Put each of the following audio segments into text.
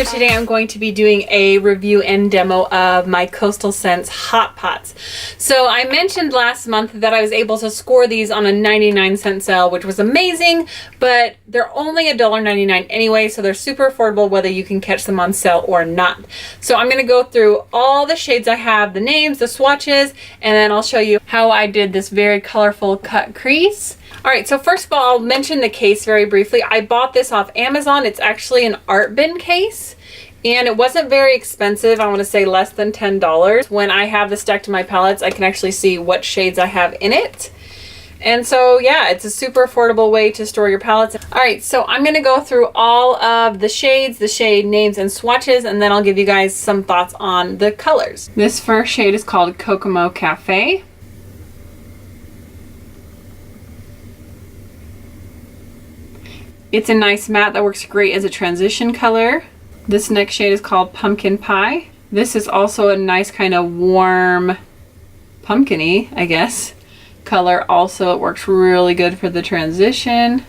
so today I'm going to be doing a review and demo of my Coastal Scents Hot Pots. So I mentioned last month that I was able to score these on a 99-cent sale, which was amazing, but they're only $1.99 anyway, so they're super affordable whether you can catch them on sale or not. So I'm going to go through all the shades I have, the names, the swatches, and then I'll show you how I did this very colorful cut crease. Alright, so first of all, I'll mention the case very briefly. I bought this off Amazon. It's actually an art bin case, and it wasn't very expensive. I want to say less than $10. When I have this stacked to my palettes, I can actually see what shades I have in it. And so, yeah, it's a super affordable way to store your palettes. Alright, so I'm going to go through all of the shades, the shade names, and swatches, and then I'll give you guys some thoughts on the colors. This first shade is called Kokomo Cafe. It's a nice matte that works great as a transition color. This next shade is called Pumpkin Pie. This is also a nice kind of warm, pumpkin-y, I guess, color. Also, it works really good for the transition.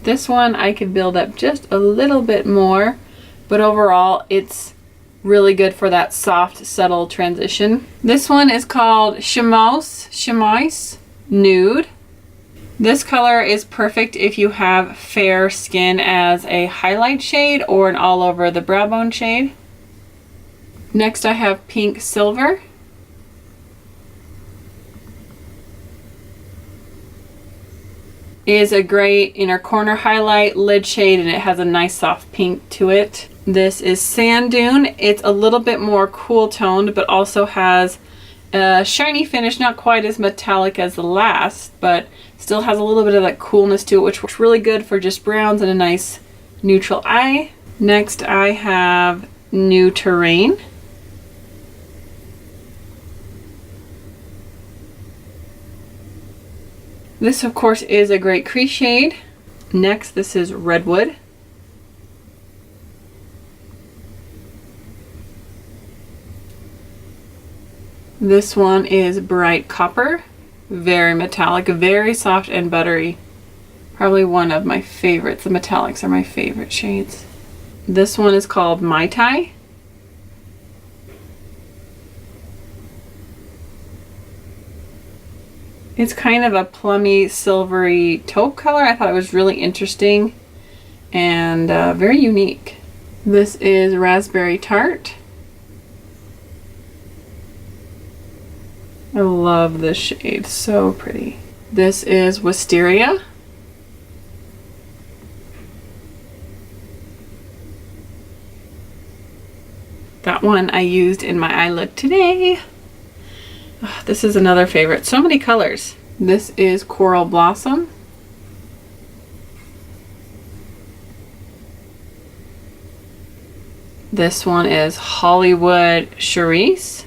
This one I could build up just a little bit more, but overall it's really good for that soft, subtle transition. This one is called Chamois Nude. This color is perfect if you have fair skin as a highlight shade or an all over the brow bone shade. Next I have Pink Silver. It is a great inner corner highlight lid shade, and it has a nice soft pink to it. This is Sand Dune. It's a little bit more cool toned, but also has a shiny finish, not quite as metallic as the last, but still has a little bit of that coolness to it, which works really good for just browns and a nice neutral eye. Next I have New Terrian. This of course is a great crease shade. Next, this is Redwood. This one is Bright Copper. Very metallic, very soft and buttery. Probably one of my favorites. The metallics are my favorite shades. This one is called Mai Tai. It's kind of a plummy, silvery taupe color. I thought it was really interesting and very unique. This is Raspberry Tarte. I love this shade, so pretty. This is Wisteria. That one I used in my eye look today. Oh, this is another favorite. So many colors. This is Coral Blossom. This one is Hollywood Cherise.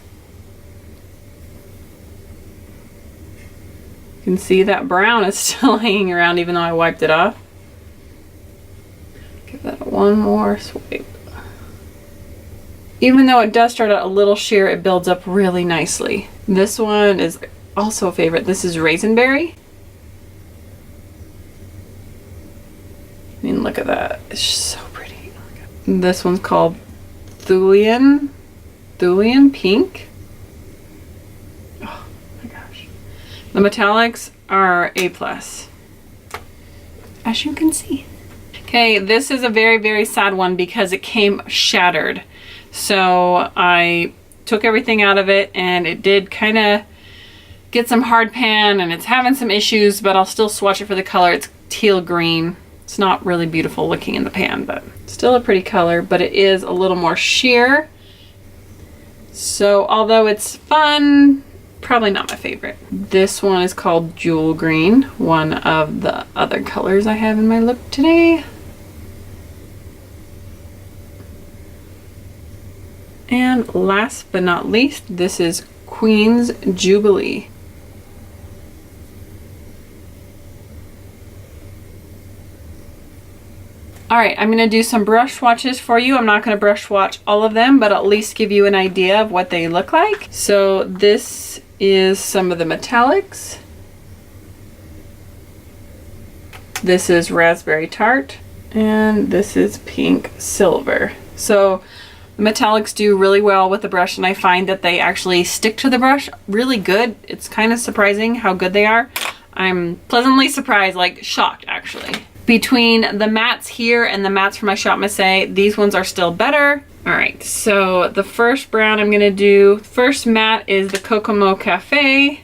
You can see that brown is still hanging around even though I wiped it off. Give that one more swipe. Even though it does start out a little sheer, it builds up really nicely. This one is also a favorite. This is Raisin Berry. I mean, look at that. It's just so pretty. This one's called Thullian Pink. The metallics are A+, as you can see. Okay, this is a very, very sad one because it came shattered. So I took everything out of it, and it did kind of get some hard pan, and it's having some issues, but I'll still swatch it for the color. It's teal green. It's not really beautiful looking in the pan, but still a pretty color, but it is a little more sheer. So although it's fun, probably not my favorite. This one is called Jewel Green, one of the other colors I have in my look today. And last but not least, this is Queen's Jubilee. Alright, I'm going to do some brush swatches for you. I'm not going to brush swatch all of them, but at least give you an idea of what they look like. So this is some of the metallics. This is Raspberry Tarte, and this is Pink Silver. So the metallics do really well with the brush, and I find that they actually stick to the brush really good. It's kind of surprising how good they are. I'm pleasantly surprised, like shocked actually. Between the mattes here and the mattes for my Shop Missy, these ones are still better. All right, so the first brown I'm gonna do, first matte is the Kokomo Cafe.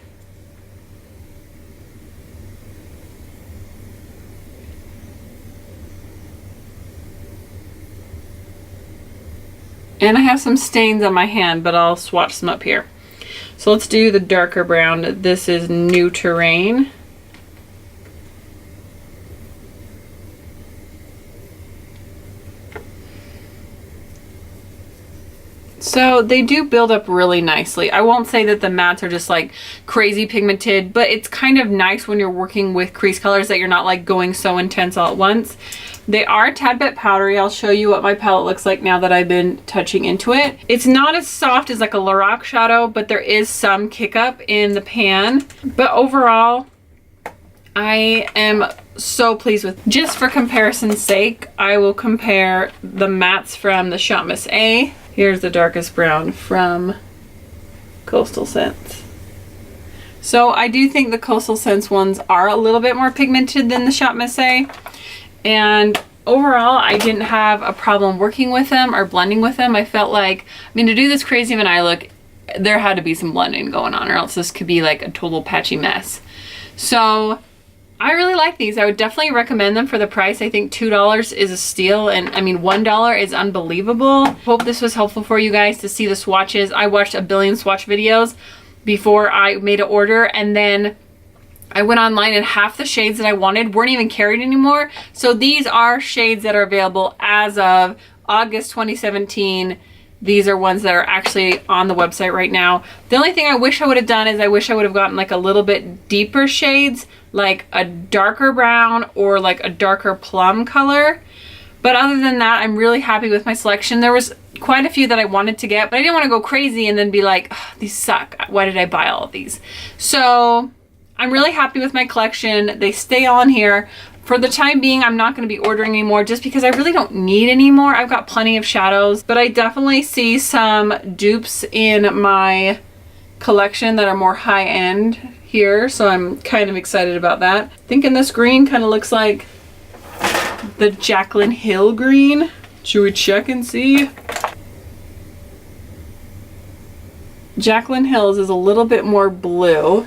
And I have some stains on my hand, but I'll swatch some up here. So let's do the darker brown. This is New Terrain. So they do build up really nicely. I won't say that the mattes are just like crazy pigmented, but it's kind of nice when you're working with crease colors that you're not like going so intense all at once. They are a tad bit powdery. I'll show you what my palette looks like now that I've been touching into it. It's not as soft as like a Lorac shadow, but there is some kick up in the pan. But overall, I am so pleased with. Just for comparison's sake, I will compare the mattes from the Shop Missy. Here's the darkest brown from Coastal Scents. So I do think the Coastal Scents ones are a little bit more pigmented than the Shop Missy. And overall, I didn't have a problem working with them or blending with them. I felt like, I mean, to do this crazy of an eye look, there had to be some blending going on, or else this could be like a total patchy mess. So I really like these. I would definitely recommend them for the price. I think $2 is a steal, and I mean $1 is unbelievable. Hope this was helpful for you guys to see the swatches. I watched a billion swatch videos before I made an order, and then I went online and half the shades that I wanted weren't even carried anymore. So these are shades that are available as of August 2017. These are ones that are actually on the website right now. The only thing I wish I would have done is I wish I would have gotten like a little bit deeper shades, like a darker brown or like a darker plum color. But other than that, I'm really happy with my selection. There was quite a few that I wanted to get, but I didn't want to go crazy and then be like, these suck. Why did I buy all of these? So I'm really happy with my collection. They stay on here. For the time being, I'm not going to be ordering anymore just because I really don't need any more. I've got plenty of shadows, but I definitely see some dupes in my collection that are more high-end here, so I'm kind of excited about that. Thinking this green kind of looks like the Jaclyn Hill green. Should we check and see? Jaclyn Hill's is a little bit more blue.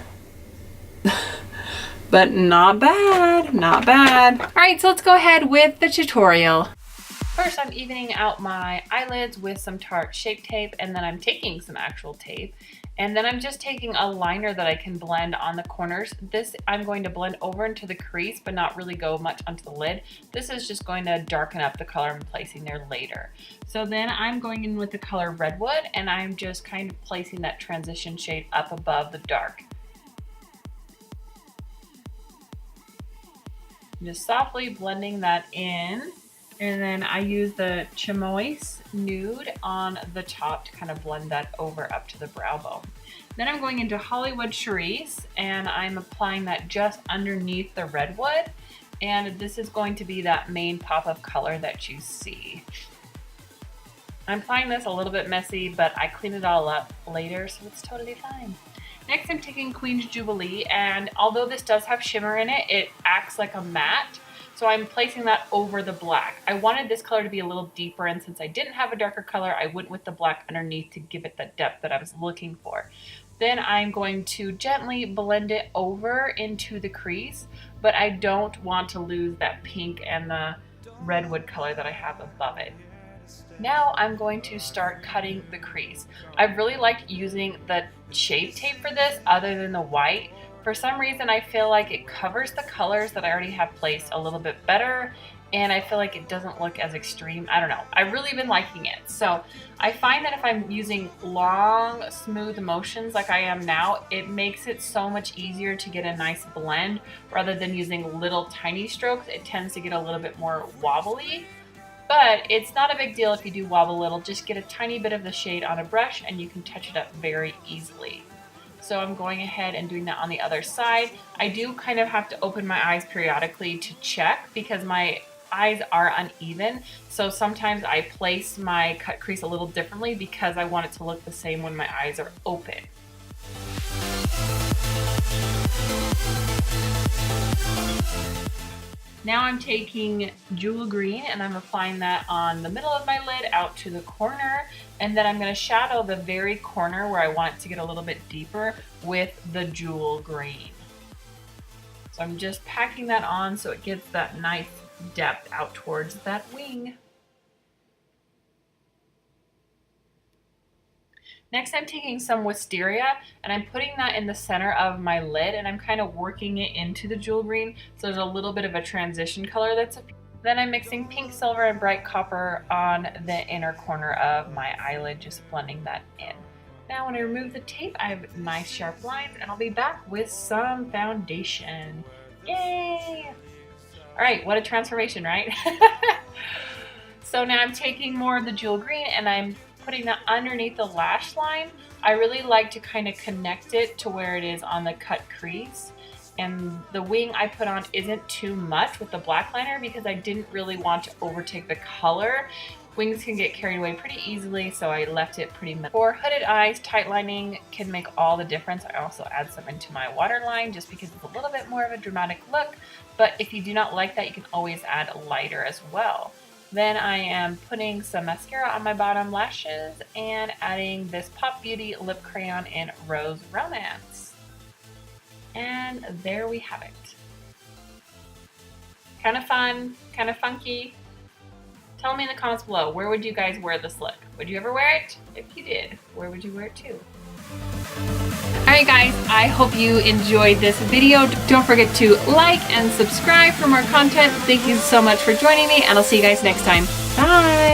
But not bad, not bad. All right, so let's go ahead with the tutorial. First, I'm evening out my eyelids with some Tarte Shape Tape, and then I'm taking some actual tape. And then I'm just taking a liner that I can blend on the corners. This I'm going to blend over into the crease, but not really go much onto the lid. This is just going to darken up the color I'm placing there later. So then I'm going in with the color Redwood, and I'm just kind of placing that transition shade up above the dark. Just softly blending that in, and then I use the Chamois Nude on the top to kind of blend that over up to the brow bone. Then I'm going into Hollywood Cherise, and I'm applying that just underneath the Redwood, and this is going to be that main pop of color that you see. I'm applying this a little bit messy, but I clean it all up later, so it's totally fine. Next, I'm taking Queen's Jubilee, and although this does have shimmer in it, it acts like a matte, so I'm placing that over the black. I wanted this color to be a little deeper, and since I didn't have a darker color, I went with the black underneath to give it the depth that I was looking for. Then I'm going to gently blend it over into the crease, but I don't want to lose that pink and the redwood color that I have above it. Now I'm going to start cutting the crease. I really liked using the Shape Tape for this other than the white. For some reason, I feel like it covers the colors that I already have placed a little bit better, and I feel like it doesn't look as extreme. I don't know. I've really been liking it. So I find that if I'm using long, smooth motions like I am now, it makes it so much easier to get a nice blend rather than using little tiny strokes. It tends to get a little bit more wobbly. But it's not a big deal if you do wobble a little. Just get a tiny bit of the shade on a brush and you can touch it up very easily. So I'm going ahead and doing that on the other side. I do kind of have to open my eyes periodically to check because my eyes are uneven. So sometimes I place my cut crease a little differently because I want it to look the same when my eyes are open. Now I'm taking Jewel Green and I'm applying that on the middle of my lid out to the corner, and then I'm going to shadow the very corner where I want it to get a little bit deeper with the Jewel Green. So I'm just packing that on so it gets that nice depth out towards that wing. Next, I'm taking some Wisteria and I'm putting that in the center of my lid, and I'm kind of working it into the Jewel Green so there's a little bit of a transition color that's appearing. Then I'm mixing pink, silver, and bright copper on the inner corner of my eyelid, just blending that in. Now when I remove the tape, I have nice sharp lines, and I'll be back with some foundation. Yay! All right, what a transformation, right? So now I'm taking more of the Jewel Green and I'm putting that underneath the lash line. I really like to kind of connect it to where it is on the cut crease. And the wing I put on isn't too much with the black liner because I didn't really want to overtake the color. Wings can get carried away pretty easily, so I left it pretty minimal. For hooded eyes, tight lining can make all the difference. I also add some into my waterline just because it's a little bit more of a dramatic look. But if you do not like that, you can always add lighter as well. Then I am putting some mascara on my bottom lashes and adding this Pop Beauty lip crayon in Rose Romance. And there we have it. Kind of fun, kind of funky. Tell me in the comments below, where would you guys wear this look? Would you ever wear it? If you did, where would you wear it to? Alright guys, I hope you enjoyed this video. Don't forget to like and subscribe for more content. Thank you so much for joining me, and I'll see you guys next time. Bye!